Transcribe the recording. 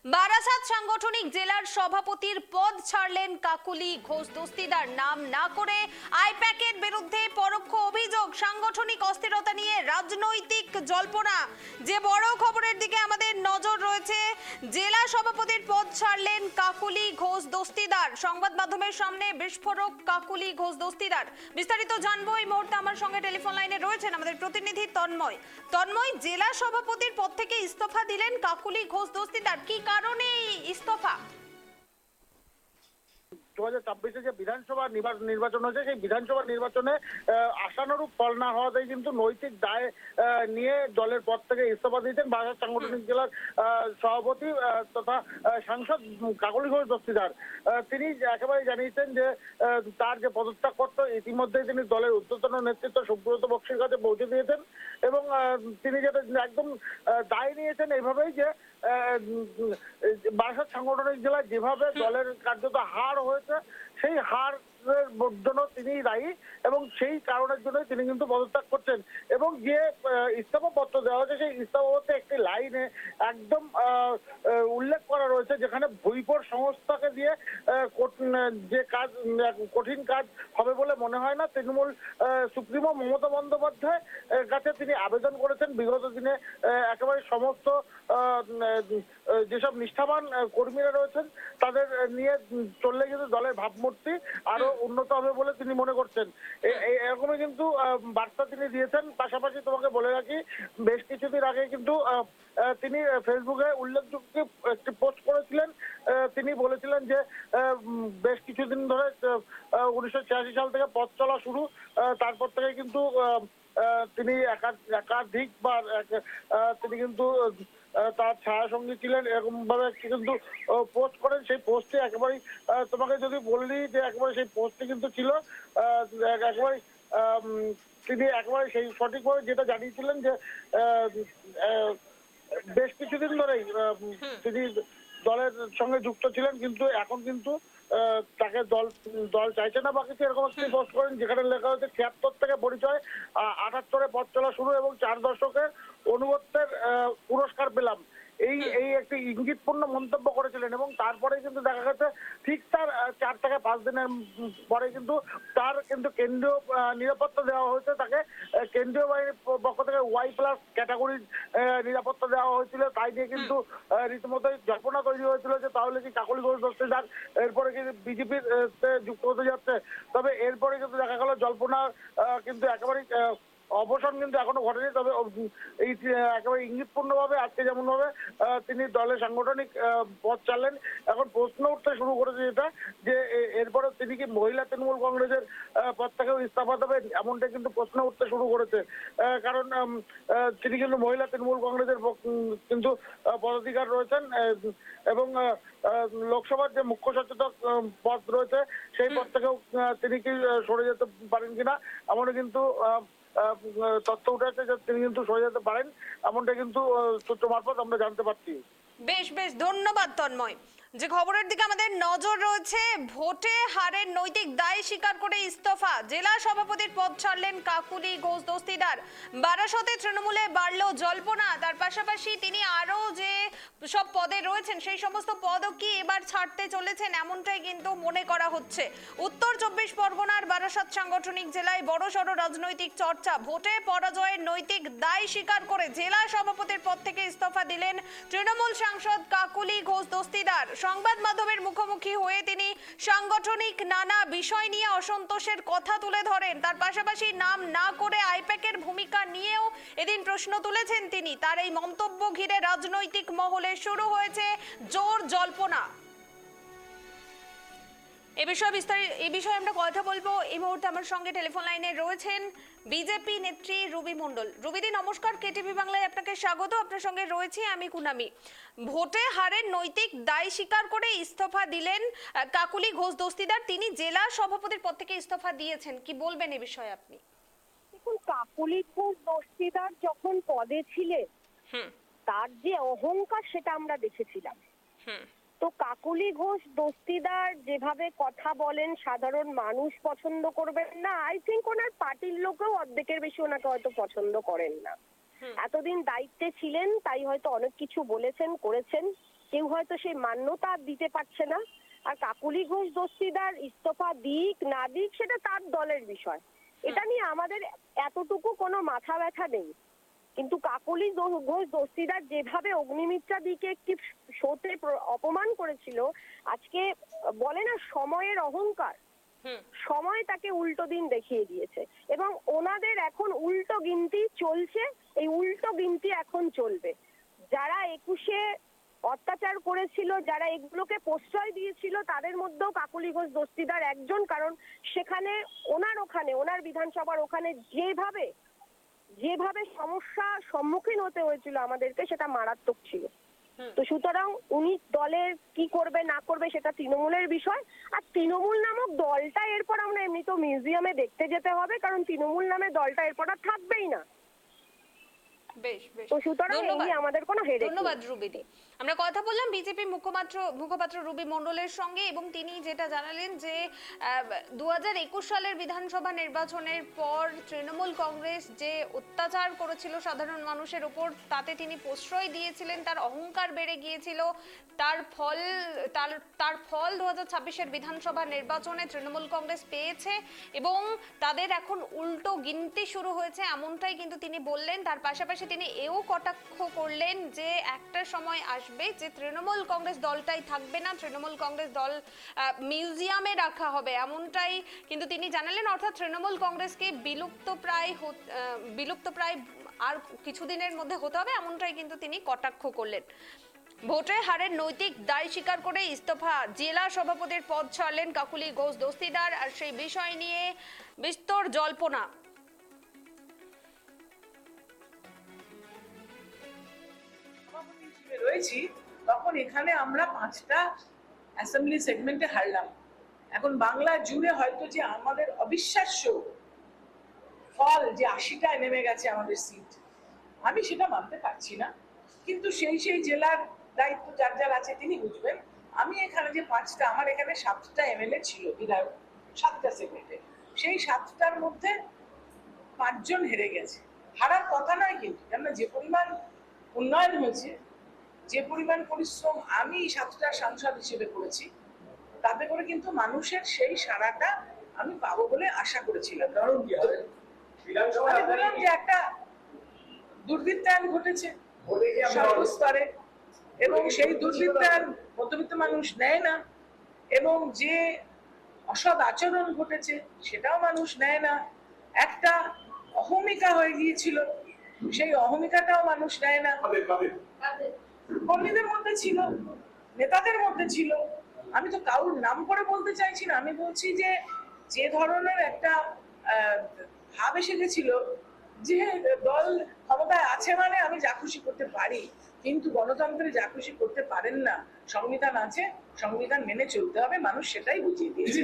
বারাসাত সাংগঠনিক জেলার সভাপতির পদ ছাড়লেন কাকুলি ঘোষ দস্তিদার। নাম না করে আইপ্যাকের বিরুদ্ধে পরোক্ষ অভিযোগ, সাংগঠনিক অস্থিরতা নিয়ে রাজনৈতিক জল্পনা। যে বড় খবরের দিকে আমাদের নজর রয়েছে, জেলা সভাপতির পদ ছাড়লেন কাকুলি ঘোষ দস্তিদার। সংবাদ মাধ্যমের সামনে বিস্ফোরক কাকুলি ঘোষ দস্তিদার। বিস্তারিত জানবো এই মুহূর্তে আমার সঙ্গে টেলিফোন লাইনে রয়েছেন আমাদের প্রতিনিধি তন্ময়। তন্ময়, জেলা সভাপতির পদ থেকে ইস্তফা দিলেন কাকুলি ঘোষ দস্তিদার, কি কারণে এই ইস্তফা? 2024 যে বিধানসভা নির্বাচন হয়েছে, সেই বিধানসভা নির্বাচনে আশানুরূপ ফল না হওয়াতেই কিন্তু নৈতিক দায় নিয়ে দলের পদ থেকে ইস্তফা দিয়েছেন বারাসাত সাংগঠনিক জেলার সভাপতি তথা সাংসদ কাকলি ঘোষ দস্তিদার। তিনি একেবারে জানিয়েছেন যে তার যে পদত্যাগ পত্র ইতিমধ্যেই তিনি দলের ঊর্ধ্বতন নেতৃত্ব সুব্রত বক্সির কাছে পৌঁছে দিয়েছেন এবং তিনি যেটা একদম দায় নিয়েছেন এইভাবেই যে বারাসাত সাংগঠনিক জেলায় যেভাবে দলের কার্যত হার হয়েছে, সেই হারের জন্য তিনি দায়ী এবং সেই কারণের জন্য তিনি কিন্তু পদত্যাগ করছেন। এবং যে ইস্তফা পত্র দেওয়া হয়েছে, সেই ইস্তফা পত্রে একটি লাইনে একদম উল্লেখ করা রয়েছে, যেখানে ভুইপোর সংস্থাকে দিয়ে যে কাজ কঠিন কাজ হবে বলে মনে হয় না। তৃণমূল সুপ্রিমো মমতা বন্দ্যোপাধ্যায় কাছে তিনি আবেদন করেছেন বিগত দিনে একেবারে সমস্ত যেসব নিষ্ঠাবান কর্মীরা রয়েছেন তাদের নিয়ে চললে কিন্তু দলের ভাবমূর্তি আরো উন্নত হবে বলে তিনি মনে করছেন। এরকমই কিন্তু বার্তা তিনি দিয়েছেন। পাশাপাশি তোমাকে বলে রাখি, বেশ কিছুদিন আগে কিন্তু তিনি ফেসবুকে উল্লেখযোগ্য একটি পোস্ট করেছিলেন। তিনি বলেছিলেন যে বেশ কিছুদিন ধরে 1986 সাল থেকে পথ চলা শুরু, তারপর থেকে কিন্তু তিনি একাধিকবার তিনি কিন্তু তার ছায়া সঙ্গী ছিলেন, এরকম ভাবে কিন্তু পোস্ট করেন। সেই পোস্টে একেবারেই তোমাকে যদি বলি যে একেবারে সেই পোস্টে কিন্তু ছিল একেবারে তিনি একেবারে সেই সঠিকভাবে যেটা জানিয়েছিলেন যে বেশ কিছুদিন ধরেই তিনি দলের সঙ্গে যুক্ত ছিলেন, কিন্তু এখন কিন্তু তাকে দল চাইছে না বা কিছু এরকম একটি পোস্ট করেন, যেখানে লেখা হয়েছে 76 থেকে পরিচয়, 78-এ পথ চলা শুরু এবং 4 দশকের অনুগত্যের পুরস্কার পেলাম। এই একটি ইঙ্গিতপূর্ণ মন্তব্য করেছিলেন এবং তারপরে কিন্তু দেখা গেছে ঠিক তার 4 থেকে 5 দিনের পরে কিন্তু তার কিন্তু কেন্দ্রীয় নিরাপত্তা দেওয়া হয়েছে। তাকে কেন্দ্রীয় বাহিনীর পক্ষ থেকে Y+ ক্যাটাগরির নিরাপত্তা দেওয়া হয়েছিল। তাই নিয়ে কিন্তু রীতিমতোই জল্পনা তৈরি হয়েছিল যে তাহলে কি কাকলি ঘোষ দস্তিদার এরপরে কিন্তু বিজেপির যুক্ত হতে যাচ্ছে। তবে এরপরে কিন্তু দেখা গেল জল্পনা কিন্তু একেবারেই অবসান কিন্তু এখনো ঘটেনি। তবে এই একেবারে ইঙ্গিতপূর্ণ ভাবে আজকে যেমন ভাবে তিনি দলের সাংগঠনিক পদ চাললেন, এখন প্রশ্ন উঠতে শুরু করেছে যেটা যে এরপরে তিনি কি মহিলা তৃণমূল কংগ্রেসের পদ থেকেও ইস্তফা দেবেন, এমনটা কিন্তু প্রশ্ন উঠতে শুরু করেছে। কারণ তিনি কিন্তু মহিলা তৃণমূল কংগ্রেসের কিন্তু পদাধিকার রয়েছেন এবং লোকসভার যে মুখ্য সচেতক পদ রয়েছে সেই পদ থেকেও তিনি কি সরে যেতে পারেন কিনা, এমনও কিন্তু তথ্য উঠেছে যে তিনি কিন্তু সরে যেতে পারেন, এমনটা কিন্তু সূত্র মারফত আমরা জানতে পারছি। বেশ বেশ ধন্যবাদ তন্ময়। যে খবরের দিকে আমাদের নজর রয়েছে, ভোটে হারের নৈতিক দায় স্বীকার করে ইস্তফা, জেলা সভাপতির পদ ছাড়লেন কাকুলি ঘোষ দস্তিদার। বারাসতে তৃণমূলে বাড়লো জল্পনা, তার পাশাপাশি তিনি আরো যে সব পদে রয়েছেন সেই সমস্ত পদও কি এবার ছাড়তে চলেছেন, এমনটাই কিন্তু মনে করা হচ্ছে। উত্তর 24 পরগনার বারাসত সাংগঠনিক জেলায় বড়সড় রাজনৈতিক চর্চা। ভোটে পরাজয়ের নৈতিক দায় স্বীকার করে জেলা সভাপতির পদ থেকে ইস্তফা দিলেন তৃণমূল সাংসদ কাকুলি ঘোষ দস্তিদার। সংবাদ মাধ্যমের মুখোমুখি হয়ে তিনি সাংগঠনিক নানা বিষয় নিয়ে অসন্তোষের কথা তুলে ধরেন। তার পাশাপাশি নাম না করে আইপ্যাকের ভূমিকা নিয়েও এদিন প্রশ্ন তুলেছেন তিনি। তার এই মন্তব্য ঘিরে রাজনৈতিক মহলে শুরু হয়েছে জোর জল্পনা। এ বিষয়ে আমরা কথা বলবো। এই মুহূর্তে আমার সঙ্গে টেলিফোন লাইনে রয়েছেন বিজেপি নেত্রী রুবি মণ্ডল। রুবিদি নমস্কার, কেটিভি বাংলায় আপনাকে স্বাগত। আপনার সঙ্গে রয়েছে আমি কুনামি। ভোটে হারের নৈতিক দায় স্বীকার করে ইস্তফা দিলেন কাকুলি ঘোষ দস্তিদার, তিনি জেলা সভাপতির পদ থেকে ইস্তফা দিয়েছেন, কি বলবেন এ বিষয়ে আপনি? দেখুন, কাকলি ঘোষ দস্তিদার যখন পদে ছিলেন তার যে অহংকার সেটা আমরা দেখেছিলাম। তো কাকলি ঘোষ দস্তিদার যেভাবে কথা বলেন সাধারণ মানুষ পছন্দ করবেন না। আই থিঙ্ক ওনার পার্টির লোকেও অর্ধেকের বেশি ওনাকে হয়তো পছন্দ করেন না। এতদিন দায়িত্বে ছিলেন তাই হয়তো অনেক কিছু বলেছেন করেছেন, কেউ হয়তো সেই মান্যতা দিতে পারছে না। আর কাকলি ঘোষ দস্তিদার ইস্তফা দিক না দিক সেটা তার দলের বিষয়, এটা নিয়ে আমাদের এতটুকু কোনো মাথা ব্যথা নেই। কিন্তু কাকলি ঘোষ দস্তিদার যেভাবে অগ্নিমিত্রা দিকে একটি শোতে অপমান করেছিল, আজকে বলে না সময়ের অহংকার, সময় তাকে উল্টো দিন দেখিয়ে দিয়েছে এবং ওনাদের এখন উল্টো গিনতি চলছে। এই উল্টো গিনতি এখন চলবে। যারা 21-এ অত্যাচার করেছিল, যারা এগুলোকে প্রশ্রয় দিয়েছিল, তাদের মধ্যেও কাকলি ঘোষ দস্তিদার একজন। কারণ সেখানে ওনার বিধানসভার ওখানে যেভাবে সমস্যা সম্মুখীন হতে হয়েছিল আমাদেরকে, সেটা মারাত্মক ছিল। তো সুতরাং উনি দলের কি করবে না করবে সেটা তৃণমূলের বিষয়। আর তৃণমূল নামক দলটা এরপর আমরা এমনি তো মিউজিয়ামে দেখতে যেতে হবে, কারণ তৃণমূল নামে দলটা এরপর আর থাকবেই না। বেশ বেশ, তো সুতরাং এই নিয়ে আমাদের কোনো হেডেক নেই। ধন্যবাদ রুবিদি। আমরা কথা বললাম বিজেপি মুখপাত্র রুবি মণ্ডলের সঙ্গে এবং তিনি যেটা জানালেন যে 2021 সালের বিধানসভা নির্বাচনের পর তৃণমূল কংগ্রেস যে অত্যাচার করেছিল সাধারণ মানুষের উপর, তাতে তিনি প্রশ্রয় দিয়েছিলেন, তার অহংকার বেড়ে গিয়েছিল। তার ফল 2026-এর বিধানসভা নির্বাচনে তৃণমূল কংগ্রেস পেয়েছে এবং তাদের এখন উল্টো গিনতি শুরু হয়েছে, এমনটাই কিন্তু তিনি বললেন। তার পাশাপাশি তিনি এও কটাক্ষ করলেন যে একটা সময় আসবে যে তৃণমূল কংগ্রেস দলটাই থাকবে না, তৃণমূল কংগ্রেস দল মিউজিয়ামে রাখা হবে, এমনটাই কিন্তু তিনি জানালেন। অর্থাৎ তৃণমূল কংগ্রেসকে বিলুপ্তপ্রায় আর কিছুদিনের মধ্যে হতে হবে, এমনটাই কিন্তু তিনি কটাক্ষ করলেন। ভোটে হারের নৈতিক দায় স্বীকার করে ইস্তফা, জেলা সভাপতির পদ ছাড়লেন কাকলি ঘোষ দস্তিদার। আর সেই বিষয় নিয়ে বিস্তর জল্পনা। রয়েছি তখন এখানে আমরা 5টা অ্যাসেম্বলি সেগমেন্টে হারলাম। এখন বাংলা জুড়ে হয়তো যে আমাদের অবিশ্বাস্য ফল যে 80টায় নেমে গেছে আমাদের সিট, আমি সেটা মানতে পারছি না। কিন্তু সেই জেলার দায়িত্ব যার যার আছে তিনি বুঝবেন। আমি এখানে যে 5টা, আমার এখানে 7টা এমএলএ ছিল, বিধায়ক 7টা সেগমেন্টে, সেই 7টার মধ্যে 5 জন হেরে গেছে। হারার কথা নয় কিন্তু, কেননা যে পরিমাণ উন্নয়ন হয়েছে, যে পরিমাণ পরিশ্রম আমি 7টা সাংসদ হিসেবে করেছি, তাতে করে কিন্তু মানুষের সেই সাড়াটা আমি পাবো বলে আশা করেছিলাম। আমি বললাম যে একটা দুর্বৃত্তায়ন ঘটেছে সর্বস্তরে এবং সেই দুর্বৃত্তায়ন মধ্যবিত্ত মানুষ নেয় না, এবং যে অসৎ আচরণ ঘটেছে সেটাও মানুষ নেয় না। একটা অহমিকা হয়ে গিয়েছিল, সেই অহমিকাটাও মানুষ নেয় না। কর্মীদের মধ্যে ছিল, নেতাদের মধ্যে ছিল। আমি তো কারোর নাম করে বলতে চাইছি না, আমি বলছি যে ধরনের একটা ভাব এসে গেছিল যে দল ক্ষমতায় আছে মানে আমি যা খুশি করতে পারি, কিন্তু গণতন্ত্রে যা খুশি করতে পারেন না। সংবিধান আছে, সংবিধান মেনে চলতে হবে, মানুষ সেটাই বুঝিয়ে দিয়েছে।